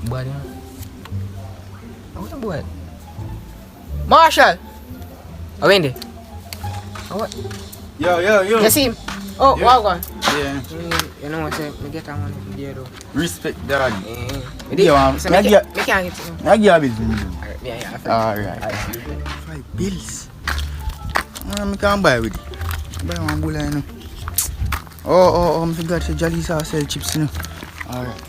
Boy, you know. What the boy? Marshall! Oh, Wendy. Oh, what? Yo. You see him? Oh, Yeah. wow, God. Yeah. You know what I'm saying? I get a money from there, though. Respect dad. Yeah. Yeah, Me can't get it. I give a business. Alright, yeah. Alright. 5 bills. I can't buy with it. Buy one bull, you know. Oh, I forgot to Jolly sell chips, you know. Alright.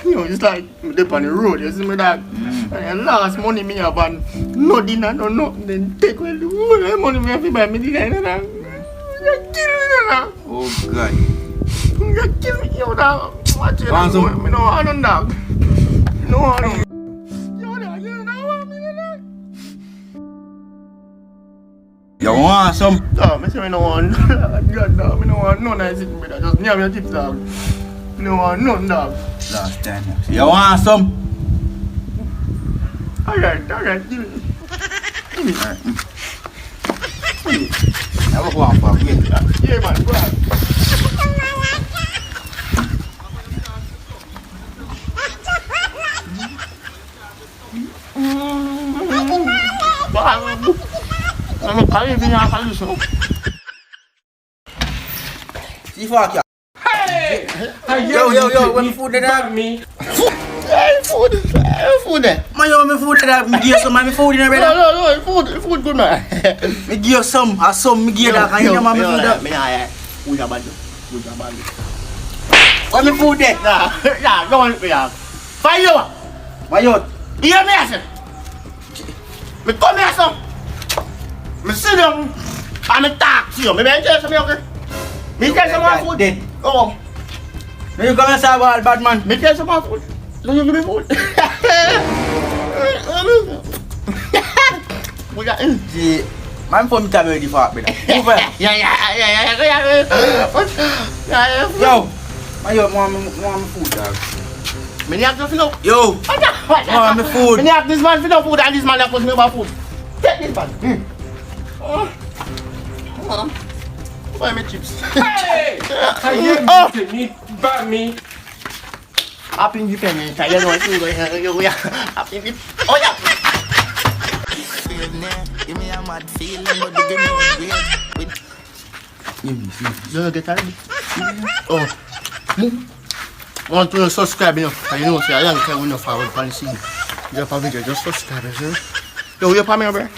Yo, it's like me dip on the road, you see me dog? And last money me have and no dinner, no nothing, then take away the whole money me have to buy me dinner, you know? You kill me, you know? Oh God. You kill me, yo dog. Watch it, Want some? me no want none dog. No want none. Yo dog, you know what me, you know? You want some? Dog, me say me no want God dog, me no want none of this, brother. Just name your chips dog. Me no want none dog. Last time. You want some? Alright, give me. Give me. Alright. Never go on for me. Yeah, man, go ahead. I'm carrying the house. See fuck ya. Hey! Yo, when food there? Me. Food there. Man, yo, me food there. Me give you some, man. Me food in there, brother. No, food good, man. Me give you some, me give you that. Can you know, man, me food there? Yeah. Food bad. What me food there? Yeah, go on, yeah. Fire you. My youth. You hear me, I say? Me come here, son. Me sit down and me talk to you. Me tell you something, okay? Me tell you some food. Dead. Oh. Now you come and say about bad man. Me tell you some food. Don't you give me food? We got in. See, man for me time ready for it, brother. Yeah. Yo, my youth want me food, dog. Me need to fill up. Yo, want me food. Me need this man fill up food and this man that puts me about food. Take this man. Buy me chips. Hey! I need bad me. Happy independence. I don't know what to do. Happy independence. Oh yeah. Give me a mad feeling, but they give me a weird. You don't get tired? Oh. Want to subscribe, you know? And you know, say I don't care when you're forward policy. You have a video, just subscribe, you know? Yo, you pay me, bro?